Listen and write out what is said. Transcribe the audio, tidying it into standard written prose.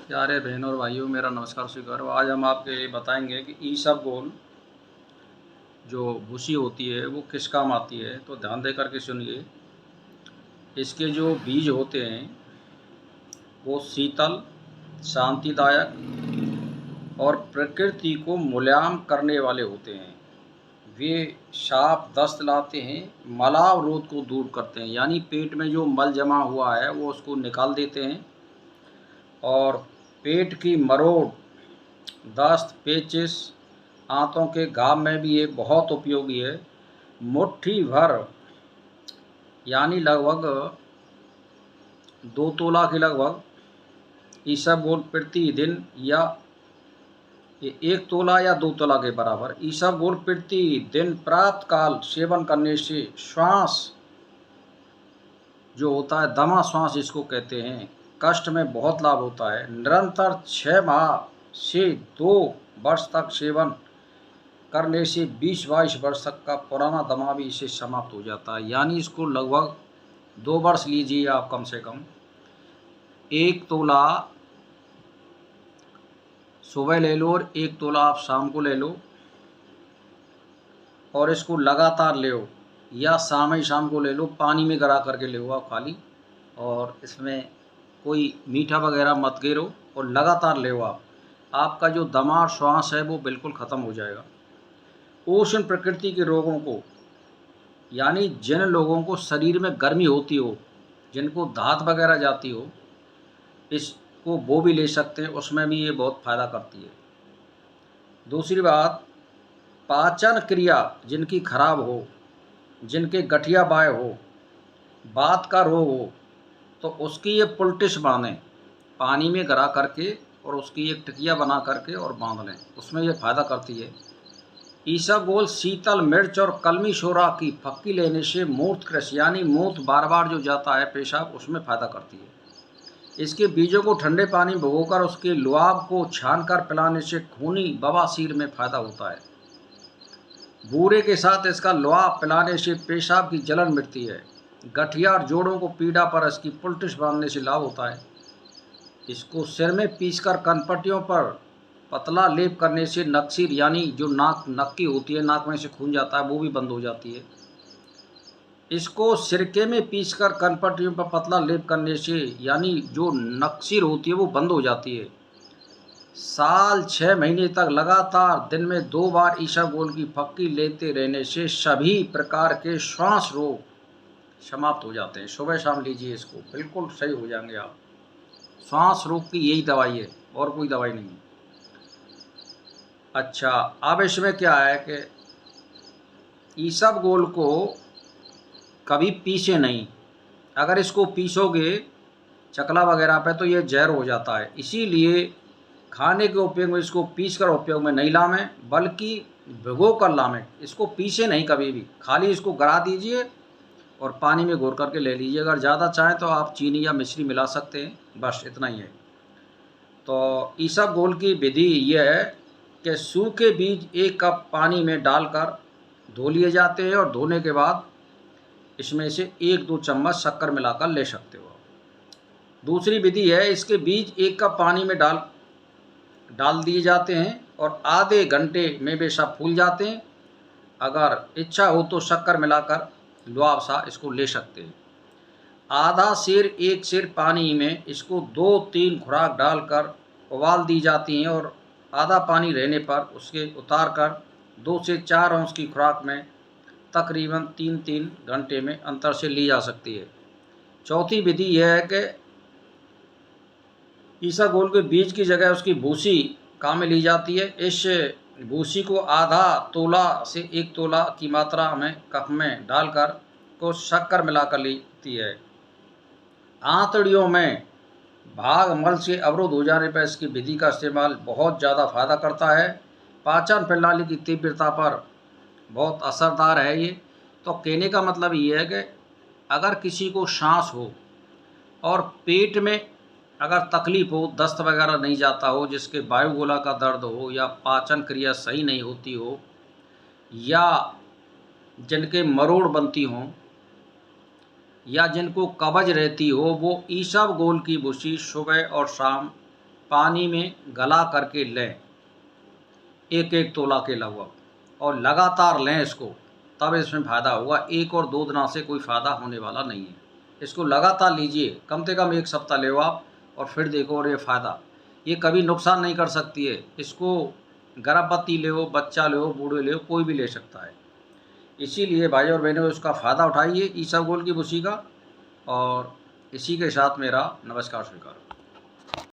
प्यारे बहनों और भाइयों, मेरा नमस्कार स्वीकार। आज हम आपके लिए बताएंगे कि ईसबगोल जो भूसी होती है वो किस काम आती है। तो ध्यान दे करके सुनिए। इसके जो बीज होते हैं वो शीतल, शांतिदायक और प्रकृति को मुलायम करने वाले होते हैं। वे साफ दस्त लाते हैं, मलाव रोध को दूर करते हैं, यानी पेट में जो मल जमा हुआ है वो उसको निकाल देते हैं। और पेट की मरोड़, दस्त, पेचिश, आंतों के घाव में भी ये बहुत उपयोगी है। मुट्ठी भर यानी लगभग 2 तोला के लगभग ईसबगोल प्रतिदिन, या ये 1 तोला या 2 तोला के बराबर ईसबगोल प्रतिदिन प्रातः काल सेवन करने से श्वास जो होता है, दमा श्वास जिसको कहते हैं, कष्ट में बहुत लाभ होता है। निरंतर 6 माह से 2 वर्ष तक सेवन करने से 20-22 वर्ष तक का पुराना दमा भी इससे समाप्त हो जाता है। यानी इसको लगभग 2 वर्ष लीजिए आप कम से कम। 1 तोला सुबह ले लो और 1 तोला आप शाम को ले लो, और इसको लगातार ले लो, या शाम ही शाम को ले लो, पानी में गरा करके ले लो आप खाली, और इसमें कोई मीठा वगैरह मत गिरो, और लगातार ले लो आप। आपका जो दमा और श्वास है वो बिल्कुल ख़त्म हो जाएगा। उष्ण प्रकृति के रोगों को, यानी जिन लोगों को शरीर में गर्मी होती हो, जिनको दाँत वगैरह जाती हो, इसको वो भी ले सकते हैं, उसमें भी ये बहुत फ़ायदा करती है। दूसरी बात, पाचन क्रिया जिनकी खराब हो, जिनके गठिया बाय हो, बात का रोग हो, तो उसकी ये पुलटिस बांधें पानी में गरा करके, और उसकी एक टिकिया बना करके और बांध लें, उसमें ये फ़ायदा करती है। ईसबगोल शीतल मिर्च और कलमी शोरा की फक्की लेने से मूत्र कृष, यानी मूत्र बार बार जो जाता है पेशाब, उसमें फ़ायदा करती है। इसके बीजों को ठंडे पानी में भिगोकर उसके लुआब को छानकर पिलाने से खूनी बवासीर में फ़ायदा होता है। बूरे के साथ इसका लुआब पिलाने से पेशाब की जलन मिटती है। गठिया और जोड़ों को पीड़ा पर इसकी पुलटिस बांधने से लाभ होता है। इसको सिर में पीसकर कनपट्टियों पर पतला लेप करने से नक्सीर, यानी जो नक्की होती है, नाक में से खून जाता है, वो भी बंद हो जाती है। इसको सिरके में पीसकर कनपट्टियों पर पतला लेप करने से, यानी जो नक्सीर होती है, वो बंद हो जाती है। साल 6 महीने तक लगातार दिन में 2 बार ईसबगोल की फक्की लेते रहने से सभी प्रकार के श्वास रोग समाप्त हो जाते हैं। सुबह शाम लीजिए इसको, बिल्कुल सही हो जाएंगे आप। श्वास रोग की यही दवाई है, और कोई दवाई नहीं है। अच्छा, अब इसमें क्या है कि ईसबगोल को कभी पीसे नहीं। अगर इसको पीसोगे चकला वगैरह पे तो ये जहर हो जाता है। इसीलिए खाने के उपयोग में इसको पीस कर उपयोग में नहीं लावें, बल्कि भिगो कर लावें। इसको पीसे नहीं कभी भी, खाली इसको गरा दीजिए और पानी में घोर करके ले लीजिए। अगर ज़्यादा चाहें तो आप चीनी या मिश्री मिला सकते हैं, बस इतना ही है। तो ईसबगोल की विधि यह है कि सूखे बीज 1 कप पानी में डालकर धो लिए जाते हैं, और धोने के बाद इसमें से 1-2 चम्मच शक्कर मिलाकर ले सकते हो। दूसरी विधि है, इसके बीज 1 कप पानी में डाल दिए जाते हैं, और आधे घंटे में वे सब फूल जाते हैं। अगर इच्छा हो तो शक्कर मिलाकर लुआब सा इसको ले सकते हैं। आधा सेर 1 सेर पानी में इसको 2-3 खुराक डालकर उबाल दी जाती हैं, और आधा पानी रहने पर उसके उतार कर 2 से 4 औंस की खुराक में तकरीबन 3-3 घंटे में अंतर से ली जा सकती है। चौथी विधि यह है कि ईसबगोल के बीज की जगह उसकी भूसी काम में ली जाती है। इस भूसी को आधा तोला से 1 तोला की मात्रा में कप में डालकर को शक्कर मिलाकर लेती है। आंतड़ियों में भाग मल से अवरुद्ध हो जाने पर इसकी विधि का इस्तेमाल बहुत ज़्यादा फायदा करता है। पाचन प्रणाली की तीव्रता पर बहुत असरदार है ये। तो कहने का मतलब ये है कि अगर किसी को सांस हो और पेट में अगर तकलीफ़ हो, दस्त वगैरह नहीं जाता हो, जिसके वायुगोला का दर्द हो, या पाचन क्रिया सही नहीं होती हो, या जिनके मरोड़ बनती हों, या जिनको कब्ज रहती हो, वो ईसबगोल की भूसी सुबह और शाम पानी में गला करके लें, एक एक तोला के लगभग, और लगातार लें इसको, तब इसमें फ़ायदा होगा। 1 और 2 दिनों से कोई फ़ायदा होने वाला नहीं है। इसको लगातार लीजिए, कम से कम 1 सप्ताह लो आप, और फिर देखो और ये फ़ायदा, ये कभी नुकसान नहीं कर सकती है। इसको गर्भवती लो, बच्चा लो, बूढ़े लो, कोई भी ले सकता है। इसीलिए भाई और बहनों, इसका फ़ायदा उठाइए इसबगोल की भूसी का। और इसी के साथ मेरा नमस्कार स्वीकार।